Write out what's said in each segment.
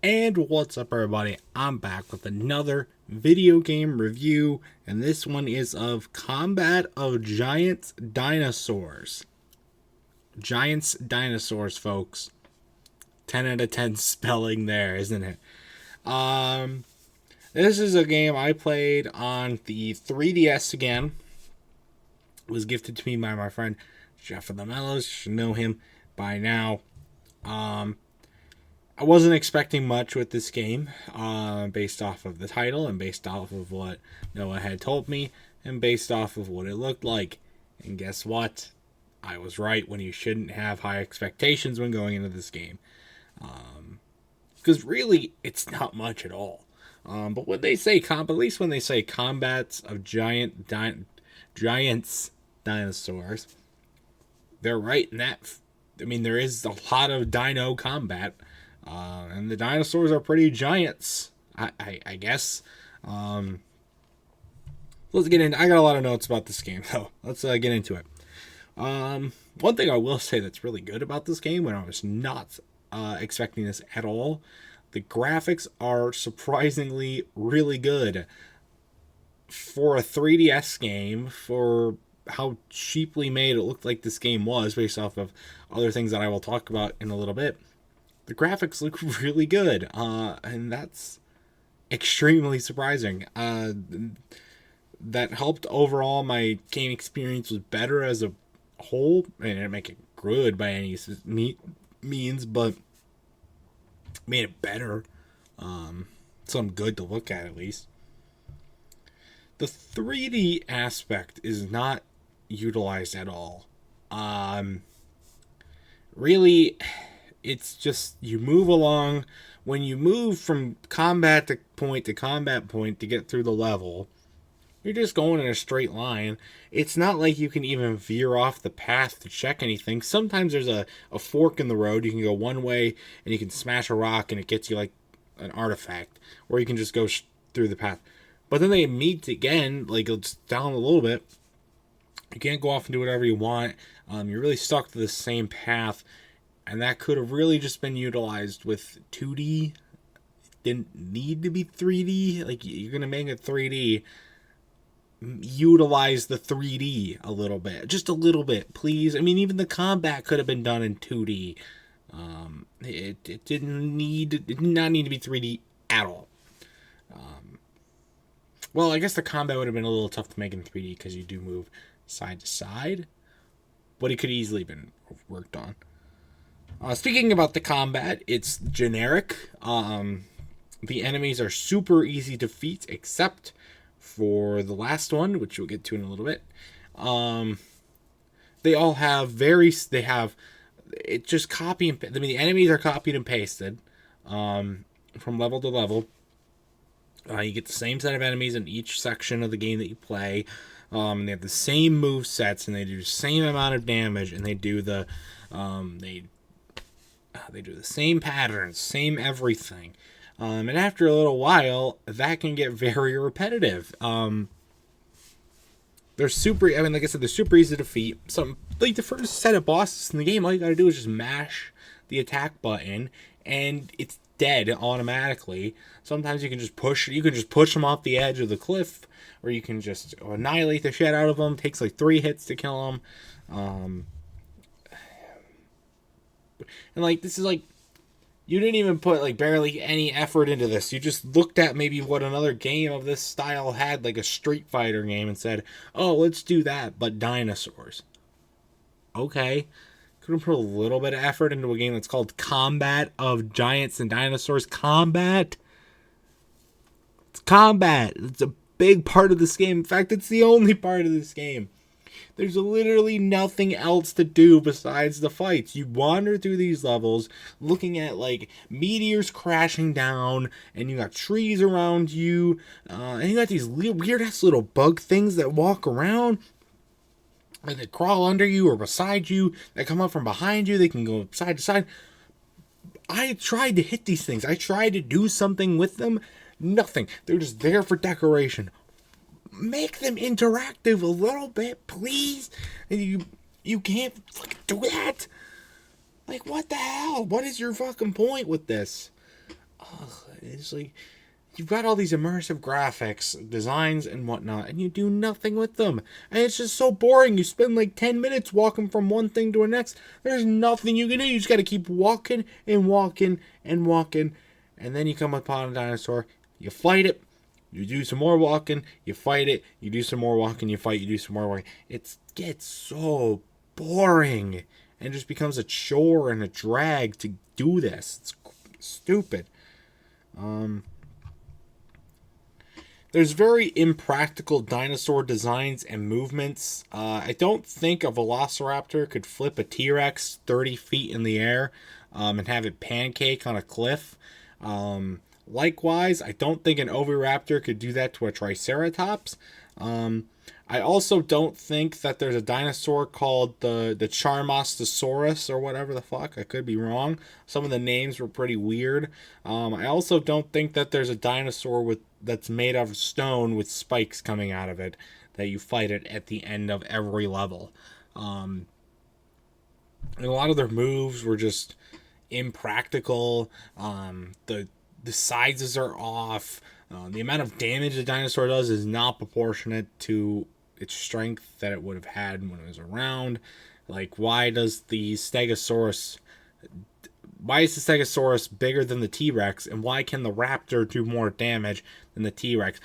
And what's up, everybody? I'm back with another video game review, and this one is of Combat of Giants Dinosaurs. Giants Dinosaurs, folks. 10 out of 10 spelling there, isn't it? This is a game I played on the 3DS again. It was gifted to me by my friend Jeff of the Mellows. You should know him by now. I wasn't expecting much with this game, based off of the title and based off of what Noah had told me and based off of what it looked like. And guess what? I was right when you shouldn't have high expectations when going into this game. Because really, it's not much at all. But when they say at least when they say combats of giants dinosaurs, they're right in that. I mean, there is a lot of dino combat. And the dinosaurs are pretty giants, I guess. Let's get in. I got a lot of notes about this game, though. Let's get into it. One thing I will say that's really good about this game, when I was not expecting this at all, the graphics are surprisingly really good. For a 3DS game, for how cheaply made it looked like this game was, based off of other things that I will talk about in a little bit, the graphics look really good, and that's extremely surprising. That helped overall. My game experience was better as a whole. I didn't make it good by any means, but made it better. Something good to look at least. The 3D aspect is not utilized at all. Really, it's just you move along. When you move from combat point to combat point to get through the level, you're just going in a straight line. It's not like you can even veer off the path to check anything. Sometimes there's a fork in the road. You can go one way and you can smash a rock and it gets you like an artifact. Or you can just go through the path. But then they meet again, like it's down a little bit. You can't go off and do whatever you want. You're really stuck to the same path. And that could have really just been utilized with 2D. It didn't need to be 3D. Like, you're going to make it 3D. Utilize the 3D a little bit. Just a little bit, please. I mean, even the combat could have been done in 2D. It did not need to be 3D at all. Well, I guess the combat would have been a little tough to make in 3D because you do move side to side. But it could easily been worked on. Speaking about the combat, it's generic. The enemies are super easy to defeat, except for the last one, which we'll get to in a little bit. They all have it just copy and, I mean, the enemies are copied and pasted, from level to level. You get the same set of enemies in each section of the game that you play. They have the same move sets, and they do the same amount of damage, and they do the, they do the same patterns, same everything. And after a little while, that can get very repetitive. They're super, I mean, like I said, they're super easy to defeat. Like the first set of bosses in the game, all you gotta do is just mash the attack button, and it's dead automatically. Sometimes you can just push them off the edge of the cliff, or you can just annihilate the shit out of them. It takes like 3 hits to kill them. And like, this is like, you didn't even put like barely any effort into this. You just looked at maybe what another game of this style had, like a Street Fighter game, and said, oh, let's do that, but dinosaurs. Okay. Couldn't put a little bit of effort into a game that's called Combat of Giants and Dinosaurs. Combat. It's combat. It's a big part of this game. In fact, it's the only part of this game. There's literally nothing else to do besides the fights. You wander through these levels looking at like meteors crashing down, and you got trees around you, and you got these weird ass little bug things that walk around, and they crawl under you or beside you. They come up from behind you. They can go side to side. I tried to hit these things. I tried to do something with them. Nothing. They're just there for decoration. Make them interactive a little bit, please. You can't fucking do that. Like, what the hell? What is your fucking point with this? It's like you've got all these immersive graphics, designs, and whatnot, and you do nothing with them. And it's just so boring. You spend like 10 minutes walking from one thing to the next. There's nothing you can do. You just got to keep walking and walking and walking. And then you come upon a dinosaur. You fight it. You do some more walking. You fight it. You do some more walking. You fight. You do some more walking. It gets so boring. And it just becomes a chore and a drag to do this. It's stupid. There's very impractical dinosaur designs and movements. I don't think a velociraptor could flip a T-Rex 30 feet in the air and have it pancake on a cliff. Likewise, I don't think an oviraptor could do that to a triceratops. I also don't think that there's a dinosaur called the Charmostosaurus or whatever the fuck. I could be wrong. Some of the names were pretty weird. I also don't think that there's a dinosaur that's made out of stone with spikes coming out of it that you fight it at the end of every level. And a lot of their moves were just impractical. The sizes are off. The amount of damage the dinosaur does is not proportionate to its strength that it would have had when it was around. Like, why is the Stegosaurus bigger than the T-Rex, and why can the raptor do more damage than the T-Rex?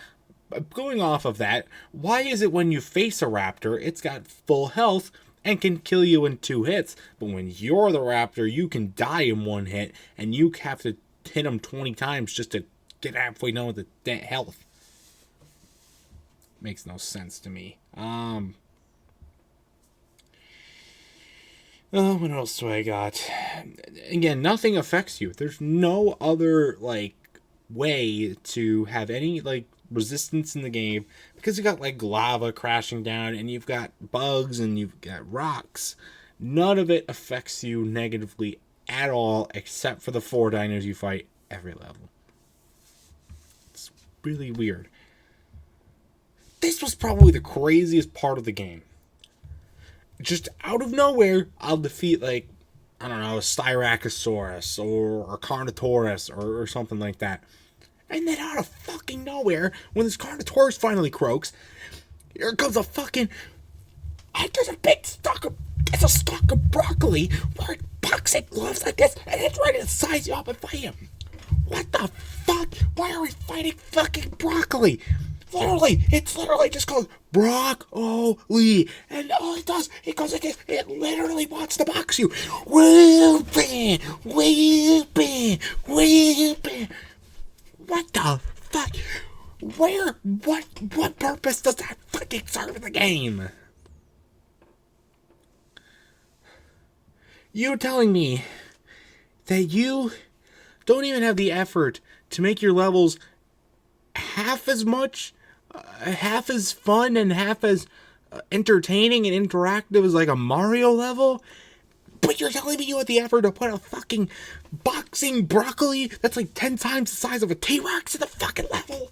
Going off of that, why is it when you face a raptor, it's got full health and can kill you in 2 hits, but when you're the raptor, you can die in 1 hit, and you have to hit them 20 times just to get halfway done with the health? Makes no sense to me. What else do I got? Again, nothing affects you. There's no other, way to have any, resistance in the game, because you got, lava crashing down, and you've got bugs, and you've got rocks. None of it affects you negatively at all, except for the 4 dinos you fight every level. It's really weird. This was probably the craziest part of the game. Just out of nowhere, I'll defeat, a Styracosaurus or a Carnotaurus or something like that. And then out of fucking nowhere, when this Carnotaurus finally croaks, here comes a fucking... There's a big stalk of broccoli wearing boxing gloves like this, and it's ready to size you up and fight him. What the fuck? Why are we fighting fucking broccoli? It's literally just called broccoli. And all it does, it goes like this. It literally wants to box you. Whoopin'. What the fuck? What purpose does that fucking serve in the game? You're telling me that you don't even have the effort to make your levels half as fun and half as entertaining and interactive as a Mario level? But you're telling me you had the effort to put a fucking boxing broccoli that's 10 times the size of a T-Rex in the fucking level?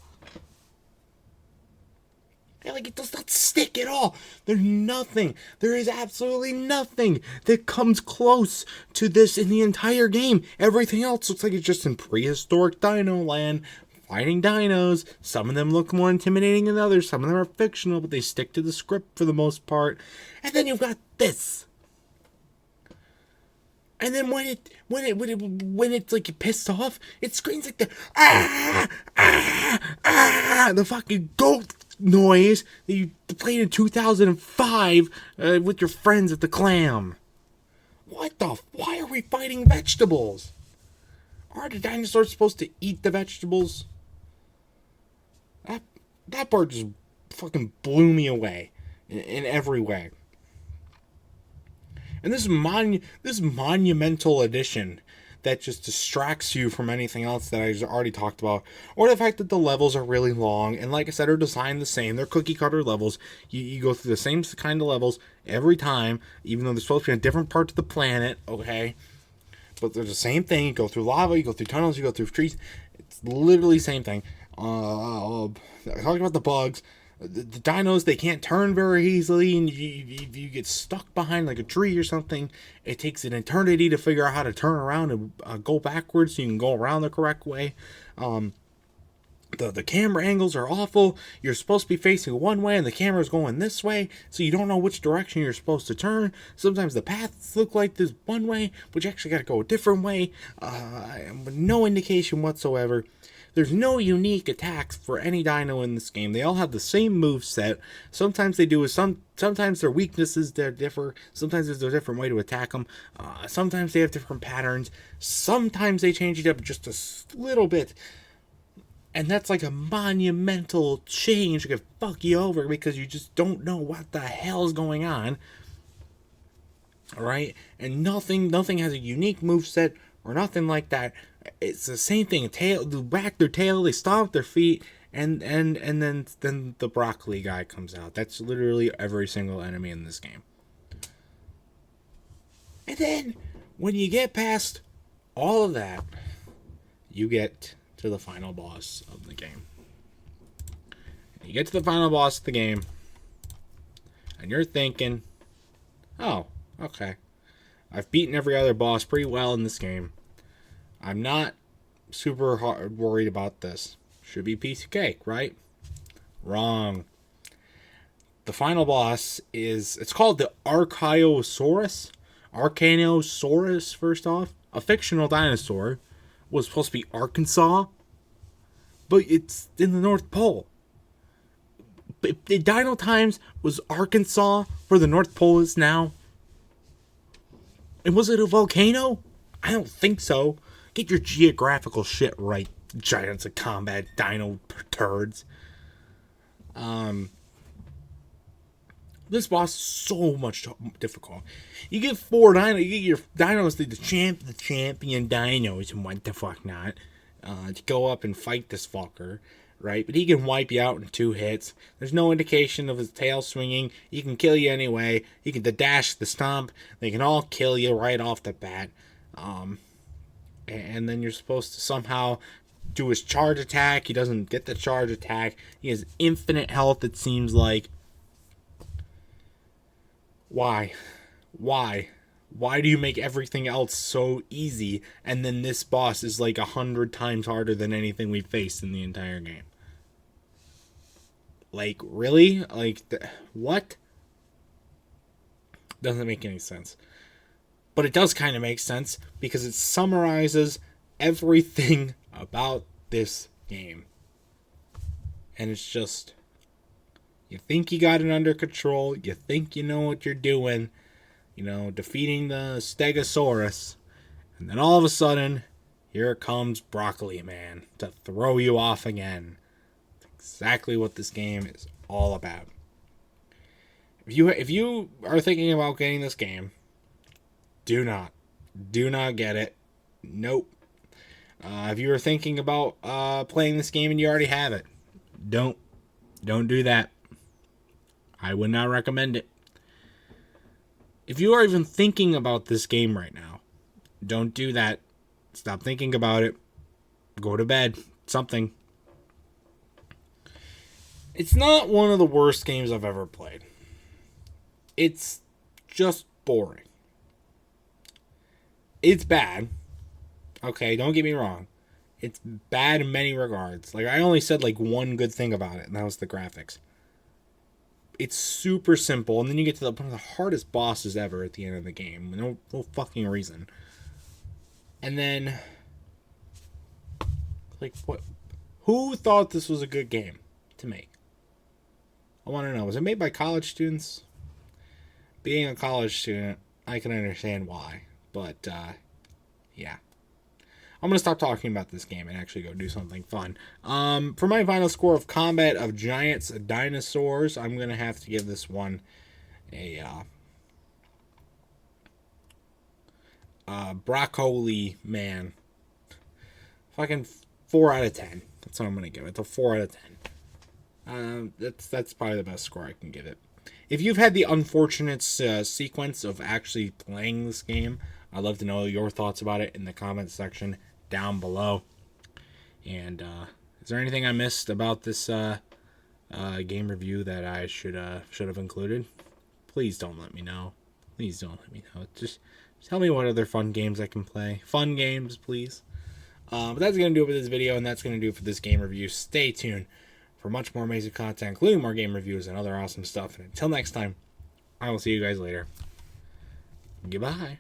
And it does not stick at all. There is absolutely nothing that comes close to this in the entire game. Everything else looks like it's just in prehistoric dino land, fighting dinos. Some of them look more intimidating than others. Some of them are fictional, but they stick to the script for the most part. And then you've got this. And then when it's pissed off, it screams like the the fucking goat noise that you played in 2005 with your friends at the Clam. Why are we fighting vegetables? Are the dinosaurs supposed to eat the vegetables? That part just fucking blew me away in every way. And this monumental addition that just distracts you from anything else that I already talked about, or the fact that the levels are really long, and like I said, are designed the same. They're cookie cutter levels. You go through the same kind of levels every time, even though they're supposed to be in different parts of the planet, okay? But they're the same thing. You go through lava, you go through tunnels, you go through trees. It's literally the same thing. Talking about the bugs, The dinos, they can't turn very easily, and you get stuck behind like a tree or something. It takes an eternity to figure out how to turn around and go backwards so you can go around the correct way. The camera angles are awful. You're supposed to be facing one way and the camera's going this way, so you don't know which direction you're supposed to turn. Sometimes the paths look like there's one way, but you actually got to go a different way, with no indication whatsoever. There's no unique attacks for any dino in this game. They all have the same move set. Sometimes they do sometimes their weaknesses differ. Sometimes there's a different way to attack them. Sometimes they have different patterns. Sometimes they change it up just a little bit. And that's like a monumental change that could fuck you over because you just don't know what the hell is going on. Alright? And nothing has a unique moveset or nothing like that. It's the same thing. They whack their tail, they stomp their feet, and then the broccoli guy comes out. That's literally every single enemy in this game. And then, when you get past all of that, you get to the final boss of the game. You get to the final boss of the game, and you're thinking, oh, okay. I've beaten every other boss pretty well in this game. I'm not super worried about this. Should be a piece of cake, right? Wrong. The final boss it's called the Archaeosaurus. Archaeosaurus, first off. A fictional dinosaur. Was supposed to be Arkansas. But it's in the North Pole. But the Dino Times was Arkansas where the North Pole is now. And was it a volcano? I don't think so. Get your geographical shit right, Giants of Combat Dino turds. This boss is so much difficult. You get 4 dinos. You get your dinos, the champion dinos, and what the fuck not, to go up and fight this fucker, right? But he can wipe you out in 2 hits. There's no indication of his tail swinging. He can kill you anyway. He can the dash, the stomp. They can all kill you right off the bat. And then you're supposed to somehow do his charge attack. He doesn't get the charge attack. He has infinite health, it seems like. Why? Why do you make everything else so easy, and then this boss is like 100 times harder than anything we've faced in the entire game? Like, really? Like, what? Doesn't make any sense. But it does kind of make sense because it summarizes everything about this game. And it's just, you think you got it under control, you think you know what you're doing, defeating the Stegosaurus, and then all of a sudden, here comes Broccoli Man to throw you off again. That's exactly what this game is all about. If you are thinking about getting this game, do not get it. Nope. If you were thinking about playing this game and you already have it, don't do that. I would not recommend it. If you are even thinking about this game right now, don't do that. Stop thinking about it. Go to bed. Something. It's not one of the worst games I've ever played. It's just boring. It's bad. Okay, don't get me wrong. It's bad in many regards. Like, I only said like one good thing about it, and that was the graphics. It's super simple, and then you get to one of the hardest bosses ever at the end of the game. No fucking reason. And then, like, what? Who thought this was a good game to make? I want to know. Was it made by college students? Being a college student, I can understand why. But, yeah. I'm going to stop talking about this game and actually go do something fun. For my final score of Combat of Giants Dinosaurs, I'm going to have to give this one a Broccoli Man. Fucking 4 out of 10. That's what I'm going to give it. A 4 out of 10. That's probably the best score I can give it. If you've had the unfortunate sequence of actually playing this game, I'd love to know your thoughts about it in the comments section down below. And is there anything I missed about this game review that I should have included, please don't let me know. Please don't let me know. Just tell me what other fun games I can play. Fun games, please. But that's going to do it for this video, and that's going to do it for this game review. Stay tuned for much more amazing content, including more game reviews and other awesome stuff. And until next time, I will see you guys later. Goodbye.